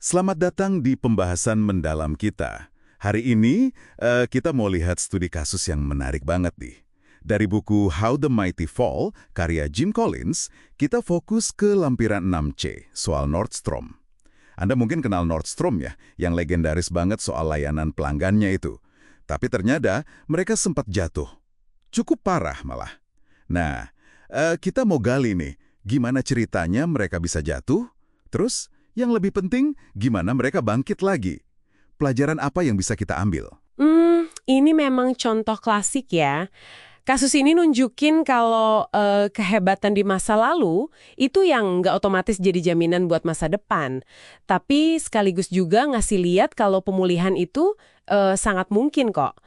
Selamat datang di pembahasan mendalam kita. Hari ini kita mau lihat studi kasus yang menarik banget nih. Dari buku How the Mighty Fall, karya Jim Collins, kita fokus ke lampiran 6C, soal Nordstrom. Anda mungkin kenal Nordstrom ya, yang legendaris banget soal layanan pelanggannya itu. Tapi ternyata mereka sempat jatuh. Cukup parah malah. Nah, kita mau gali nih, gimana ceritanya mereka bisa jatuh, terus yang lebih penting, gimana mereka bangkit lagi? Pelajaran apa yang bisa kita ambil? Ini memang contoh klasik ya. Kasus ini nunjukin kalau kehebatan di masa lalu itu yang nggak otomatis jadi jaminan buat masa depan. Tapi sekaligus juga ngasih lihat kalau pemulihan itu sangat mungkin kok.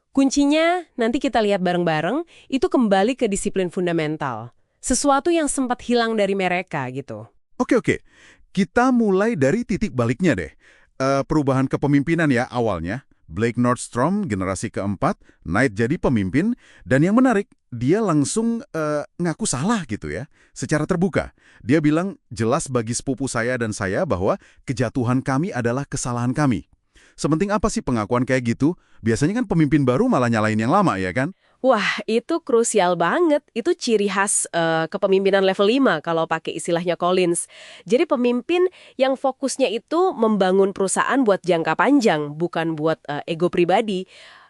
Kuncinya nanti kita lihat bareng-bareng itu kembali ke disiplin fundamental. Sesuatu yang sempat hilang dari mereka gitu. Oke. Kita mulai dari titik baliknya deh. Perubahan kepemimpinan ya awalnya. Blake Nordstrom, generasi keempat, naik jadi pemimpin. Dan yang menarik, dia langsung ngaku salah gitu ya. Secara terbuka. Dia bilang, jelas bagi sepupu saya dan saya bahwa kejatuhan kami adalah kesalahan kami. Sepenting apa sih pengakuan kayak gitu? Biasanya kan pemimpin baru malah nyalain yang lama ya kan? Wah, itu krusial banget. Itu ciri khas kepemimpinan level 5 kalau pakai istilahnya Collins. Jadi pemimpin yang fokusnya itu membangun perusahaan buat jangka panjang, bukan buat ego pribadi.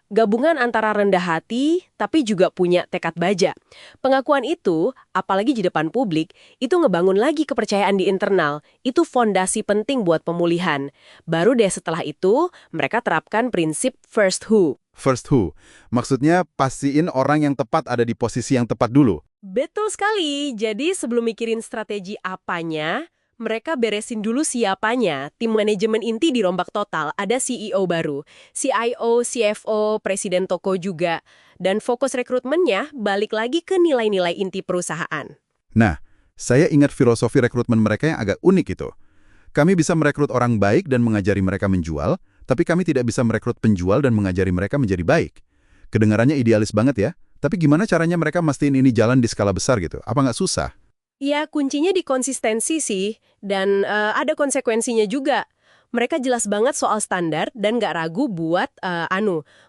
Gabungan antara rendah hati, tapi juga punya tekad baja. Pengakuan itu, apalagi di depan publik, itu ngebangun lagi kepercayaan di internal. Itu fondasi penting buat pemulihan. Baru deh setelah itu, mereka terapkan prinsip first who. First who? Maksudnya pastiin orang yang tepat ada di posisi yang tepat dulu. Betul sekali. Jadi sebelum mikirin strategi apanya, mereka beresin dulu siapanya. Tim manajemen inti dirombak total. Ada CEO baru, CIO, CFO, presiden toko juga. Dan fokus rekrutmennya balik lagi ke nilai-nilai inti perusahaan. Nah, saya ingat filosofi rekrutmen mereka yang agak unik itu. Kami bisa merekrut orang baik dan mengajari mereka menjual, tapi kami tidak bisa merekrut penjual dan mengajari mereka menjadi baik. Kedengarannya idealis banget ya, tapi gimana caranya mereka mastiin ini jalan di skala besar gitu? Apa nggak susah? Ya, kuncinya di konsistensi sih, dan ada konsekuensinya juga. Mereka jelas banget soal standar dan nggak ragu buat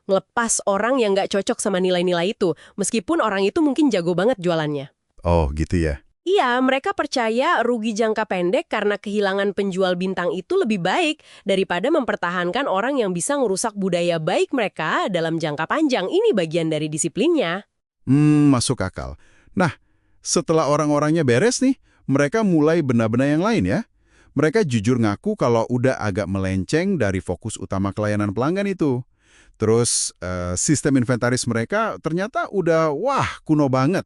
ngelepas orang yang nggak cocok sama nilai-nilai itu, meskipun orang itu mungkin jago banget jualannya. Oh, gitu ya. Iya, mereka percaya rugi jangka pendek karena kehilangan penjual bintang itu lebih baik daripada mempertahankan orang yang bisa ngerusak budaya baik mereka dalam jangka panjang. Ini bagian dari disiplinnya. Masuk akal. Nah, setelah orang-orangnya beres nih, mereka mulai benar-benar yang lain ya. Mereka jujur ngaku kalau udah agak melenceng dari fokus utama pelayanan pelanggan itu. Terus, sistem inventaris mereka ternyata udah, kuno banget.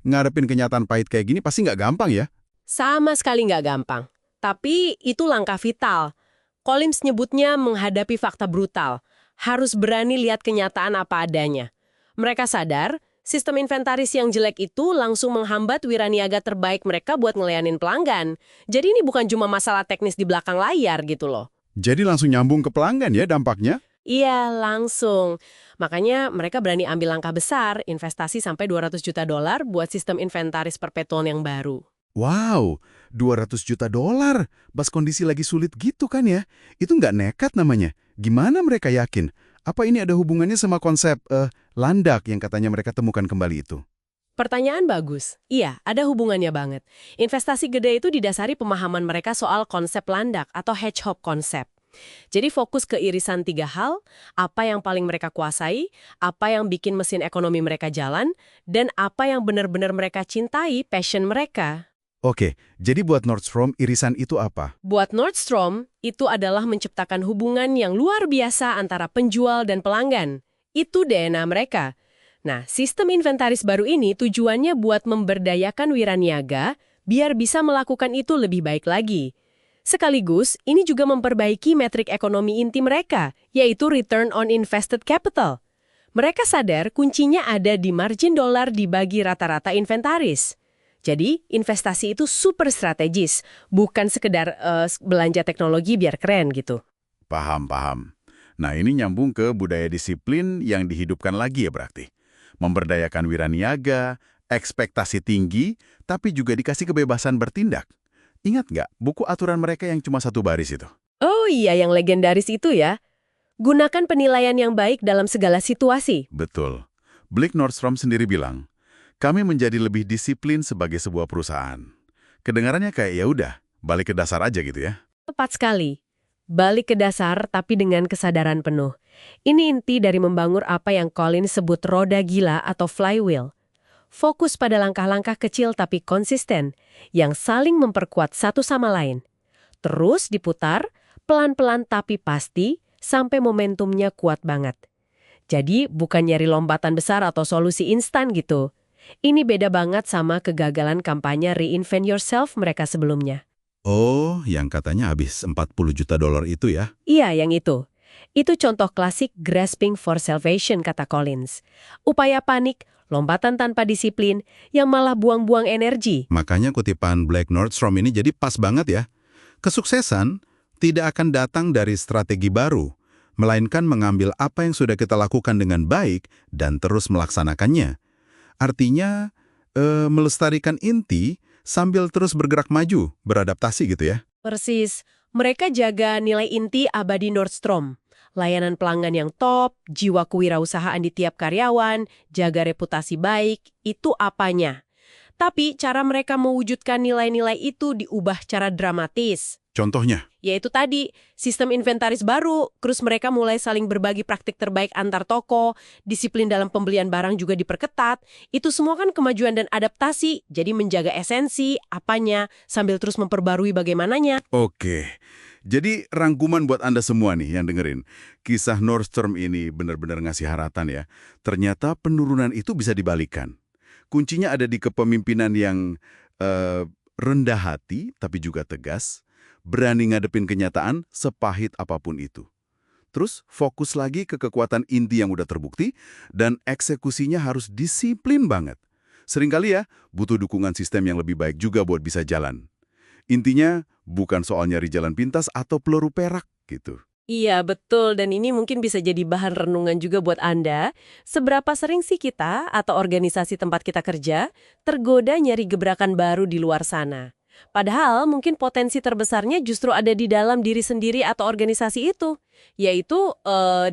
Ngadepin kenyataan pahit kayak gini pasti nggak gampang ya. Sama sekali nggak gampang. Tapi itu langkah vital. Collins nyebutnya menghadapi fakta brutal. Harus berani lihat kenyataan apa adanya. Mereka sadar, sistem inventaris yang jelek itu langsung menghambat wiraniaga terbaik mereka buat ngelayanin pelanggan. Jadi ini bukan cuma masalah teknis di belakang layar gitu loh. Jadi langsung nyambung ke pelanggan ya dampaknya? Iya, langsung. Makanya mereka berani ambil langkah besar, investasi sampai $200 juta buat sistem inventaris perpetual yang baru. Wow, $200 juta. Pas kondisi lagi sulit gitu kan ya? Itu nggak nekat namanya. Gimana mereka yakin? Apa ini ada hubungannya sama konsep landak yang katanya mereka temukan kembali itu? Pertanyaan bagus. Iya, ada hubungannya banget. Investasi gede itu didasari pemahaman mereka soal konsep landak atau hedgehog konsep. Jadi fokus ke irisan 3 hal, apa yang paling mereka kuasai, apa yang bikin mesin ekonomi mereka jalan, dan apa yang benar-benar mereka cintai, passion mereka. Oke, jadi buat Nordstrom irisan itu apa? Buat Nordstrom, itu adalah menciptakan hubungan yang luar biasa antara penjual dan pelanggan. Itu DNA mereka. Nah, sistem inventaris baru ini tujuannya buat memberdayakan wiraniaga biar bisa melakukan itu lebih baik lagi. Sekaligus, ini juga memperbaiki metrik ekonomi inti mereka, yaitu return on invested capital. Mereka sadar kuncinya ada di margin dolar dibagi rata-rata inventaris. Jadi, investasi itu super strategis, bukan sekedar belanja teknologi biar keren gitu. Paham. Nah, ini nyambung ke budaya disiplin yang dihidupkan lagi ya berarti. Memberdayakan wiraniaga, ekspektasi tinggi, tapi juga dikasih kebebasan bertindak. Ingat nggak buku aturan mereka yang cuma 1 baris itu? Oh iya, yang legendaris itu ya. Gunakan penilaian yang baik dalam segala situasi. Betul. Blake Nordstrom sendiri bilang, kami menjadi lebih disiplin sebagai sebuah perusahaan. Kedengarannya kayak ya udah, balik ke dasar aja gitu ya. Tepat sekali. Balik ke dasar tapi dengan kesadaran penuh. Ini inti dari membangun apa yang Collins sebut roda gila atau flywheel. Fokus pada langkah-langkah kecil tapi konsisten, yang saling memperkuat satu sama lain. Terus diputar, pelan-pelan tapi pasti, sampai momentumnya kuat banget. Jadi bukan nyari lompatan besar atau solusi instan gitu. Ini beda banget sama kegagalan kampanye Reinvent Yourself mereka sebelumnya. Oh, yang katanya habis $40 juta itu ya? Iya, yang itu. Itu contoh klasik grasping for salvation, kata Collins. Upaya panik, lompatan tanpa disiplin, yang malah buang-buang energi. Makanya kutipan Blake Nordstrom ini jadi pas banget ya. Kesuksesan tidak akan datang dari strategi baru, melainkan mengambil apa yang sudah kita lakukan dengan baik dan terus melaksanakannya. Artinya, melestarikan inti sambil terus bergerak maju, beradaptasi gitu ya. Persis, mereka jaga nilai inti abadi Nordstrom. Layanan pelanggan yang top, jiwa kewirausahaan di tiap karyawan, jaga reputasi baik, itu apanya. Tapi cara mereka mewujudkan nilai-nilai itu diubah secara dramatis. Contohnya? Yaitu tadi, sistem inventaris baru, terus mereka mulai saling berbagi praktik terbaik antar toko, disiplin dalam pembelian barang juga diperketat. Itu semua kan kemajuan dan adaptasi, jadi menjaga esensi, apanya, sambil terus memperbarui bagaimananya. Oke, jadi rangkuman buat Anda semua nih yang dengerin. Kisah Nordstrom ini benar-benar ngasih harapan ya. Ternyata penurunan itu bisa dibalikan. Kuncinya ada di kepemimpinan yang rendah hati, tapi juga tegas. Berani ngadepin kenyataan sepahit apapun itu. Terus fokus lagi ke kekuatan inti yang udah terbukti dan eksekusinya harus disiplin banget. Seringkali ya, butuh dukungan sistem yang lebih baik juga buat bisa jalan. Intinya bukan soal nyari jalan pintas atau peluru perak gitu. Iya, betul. Dan ini mungkin bisa jadi bahan renungan juga buat Anda. Seberapa sering sih kita atau organisasi tempat kita kerja tergoda nyari gebrakan baru di luar sana? Padahal mungkin potensi terbesarnya justru ada di dalam diri sendiri atau organisasi itu. Yaitu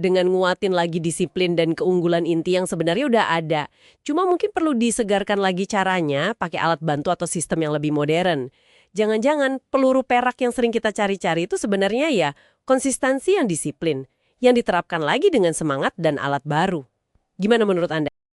dengan nguatin lagi disiplin dan keunggulan inti yang sebenarnya udah ada. Cuma mungkin perlu disegarkan lagi caranya pakai alat bantu atau sistem yang lebih modern. Jangan-jangan peluru perak yang sering kita cari-cari itu sebenarnya ya konsistensi yang disiplin, yang diterapkan lagi dengan semangat dan alat baru. Gimana menurut Anda?